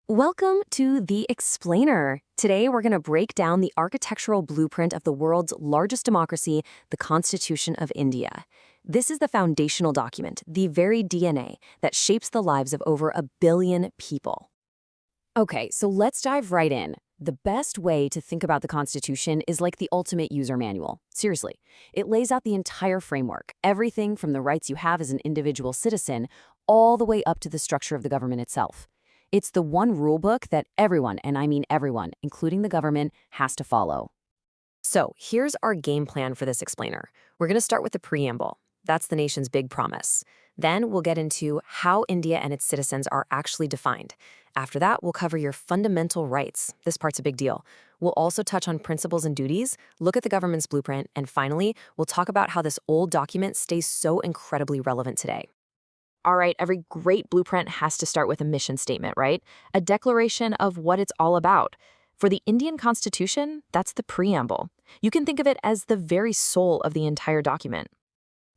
Welcome to The Explainer. Today, we're going to break down the architectural blueprint of the world's largest democracy, the Constitution of India. This is the foundational document, the very DNA that shapes the lives of over 1 billion people. Okay, so let's dive right in. The best way to think about the Constitution is like the ultimate user manual. Seriously, it lays out the entire framework, everything from the rights you have as an individual citizen all the way up to the structure of the government itself. It's the one rule book that everyone, and I mean everyone, including the government, has to follow. So here's our game plan for this explainer. We're going to start with the preamble. That's the nation's big promise. Then we'll get into how India and its citizens are actually defined. After that, we'll cover your fundamental rights. This part's a big deal. We'll also touch on principles and duties, look at the government's blueprint, and finally, we'll talk about how this old document stays so incredibly relevant today. All right, every great blueprint has to start with a mission statement, right? A declaration of what it's all about. For the Indian Constitution, that's the preamble. You can think of it as the very soul of the entire document.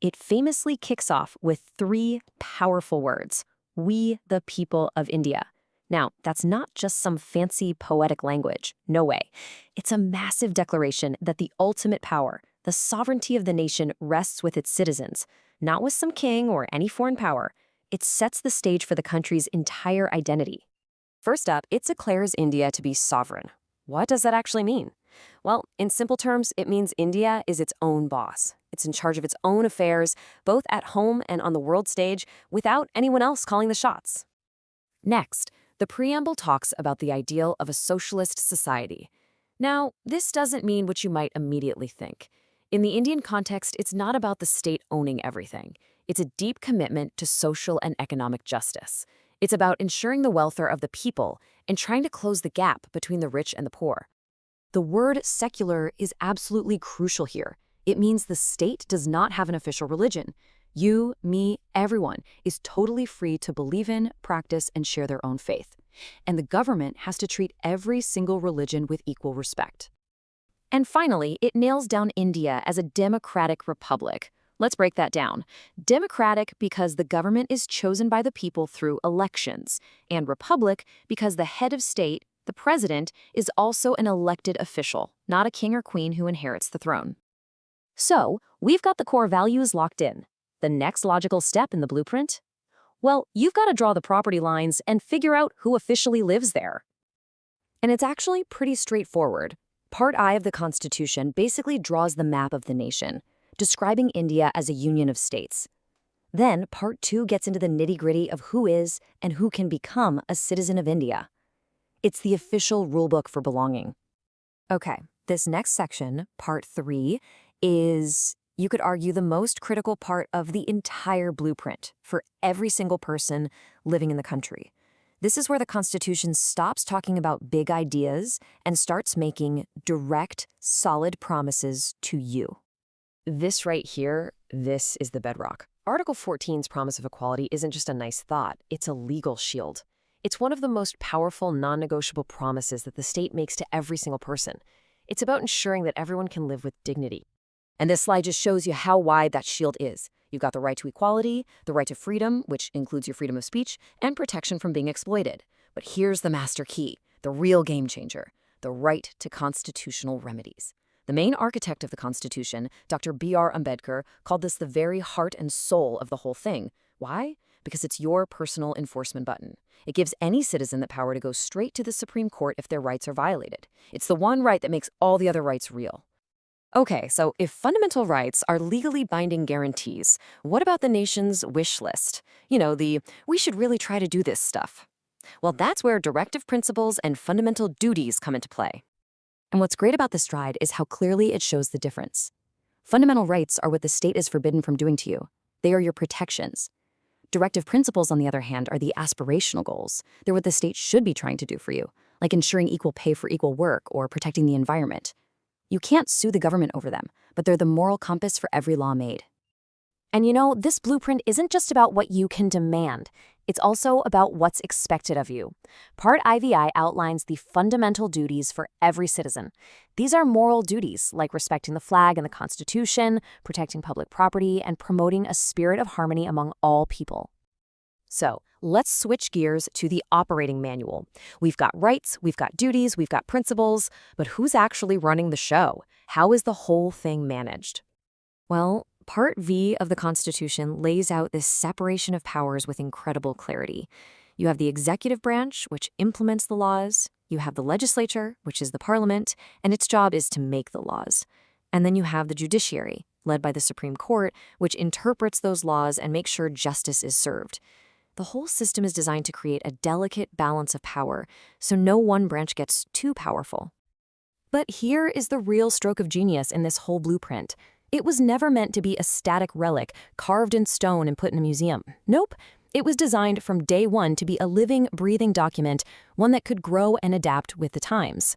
It famously kicks off with 3 powerful words: "We, the people of India." Now, that's not just some fancy poetic language. No way. It's a massive declaration that the ultimate power, the sovereignty of the nation, rests with its citizens, not with some king or any foreign power. It sets the stage for the country's entire identity. First up, it declares India to be sovereign. What does that actually mean? Well, in simple terms, it means India is its own boss. It's in charge of its own affairs, both at home and on the world stage, without anyone else calling the shots. Next, the preamble talks about the ideal of a socialist society. Now, this doesn't mean what you might immediately think. In the Indian context, it's not about the state owning everything. It's a deep commitment to social and economic justice. It's about ensuring the welfare of the people and trying to close the gap between the rich and the poor. The word secular is absolutely crucial here. It means the state does not have an official religion. You, me, everyone is totally free to believe in, practice, and share their own faith. And the government has to treat every single religion with equal respect. And finally, it nails down India as a democratic republic. Let's break that down. Democratic because the government is chosen by the people through elections, and republic because the head of state, the president, is also an elected official, not a king or queen who inherits the throne. So, we've got the core values locked in. The next logical step in the blueprint? Well, you've got to draw the property lines and figure out who officially lives there. And it's actually pretty straightforward. Part I of the Constitution basically draws the map of the nation, describing India as a union of states. Then, Part 2 gets into the nitty-gritty of who is and who can become a citizen of India. It's the official rulebook for belonging. Okay, this next section, Part 3, is, you could argue, the most critical part of the entire blueprint for every single person living in the country. This is where the Constitution stops talking about big ideas and starts making direct, solid promises to you. This right here, this is the bedrock. Article 14's promise of equality isn't just a nice thought, it's a legal shield. It's one of the most powerful, non-negotiable promises that the state makes to every single person. It's about ensuring that everyone can live with dignity. And this slide just shows you how wide that shield is. You've got the right to equality, the right to freedom, which includes your freedom of speech, and protection from being exploited. But here's the master key, the real game changer, the right to constitutional remedies. The main architect of the Constitution, Dr. B.R. Ambedkar, called this the very heart and soul of the whole thing. Why? Because it's your personal enforcement button. It gives any citizen the power to go straight to the Supreme Court if their rights are violated. It's the one right that makes all the other rights real. Okay, so if fundamental rights are legally binding guarantees, what about the nation's wish list? You know, we should really try to do this stuff. Well, that's where directive principles and fundamental duties come into play. And what's great about this stride is how clearly it shows the difference. Fundamental rights are what the state is forbidden from doing to you. They are your protections. Directive principles, on the other hand, are the aspirational goals. They're what the state should be trying to do for you, like ensuring equal pay for equal work or protecting the environment. You can't sue the government over them, but they're the moral compass for every law made. And you know, this blueprint isn't just about what you can demand. It's also about what's expected of you. Part IVI outlines the fundamental duties for every citizen. These are moral duties like respecting the flag and the Constitution, protecting public property, and promoting a spirit of harmony among all people. So, let's switch gears to the operating manual. We've got rights, we've got duties, we've got principles, but who's actually running the show? How is the whole thing managed? Well, Part V of the Constitution lays out this separation of powers with incredible clarity. You have the executive branch, which implements the laws. You have the legislature, which is the parliament, and its job is to make the laws. And then you have the judiciary, led by the Supreme Court, which interprets those laws and makes sure justice is served. The whole system is designed to create a delicate balance of power, so no one branch gets too powerful. But here is the real stroke of genius in this whole blueprint. It was never meant to be a static relic, carved in stone and put in a museum. Nope. It was designed from day one to be a living, breathing document, one that could grow and adapt with the times.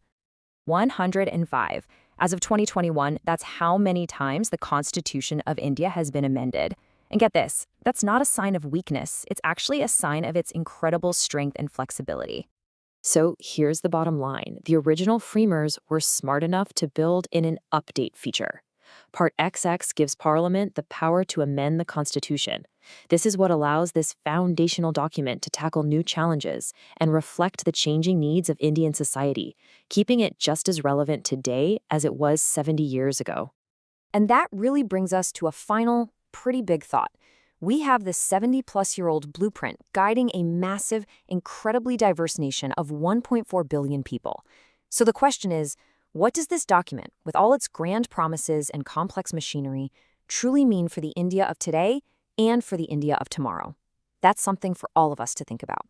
105. As of 2021, that's how many times the Constitution of India has been amended. And get this, that's not a sign of weakness. It's actually a sign of its incredible strength and flexibility. So here's the bottom line. The original framers were smart enough to build in an update feature. Part XX gives Parliament the power to amend the Constitution. This is what allows this foundational document to tackle new challenges and reflect the changing needs of Indian society, keeping it just as relevant today as it was 70 years ago. And that really brings us to a final, pretty big thought. We have this 70-plus-year-old blueprint guiding a massive, incredibly diverse nation of 1.4 billion people. So the question is, what does this document, with all its grand promises and complex machinery, truly mean for the India of today and for the India of tomorrow? That's something for all of us to think about.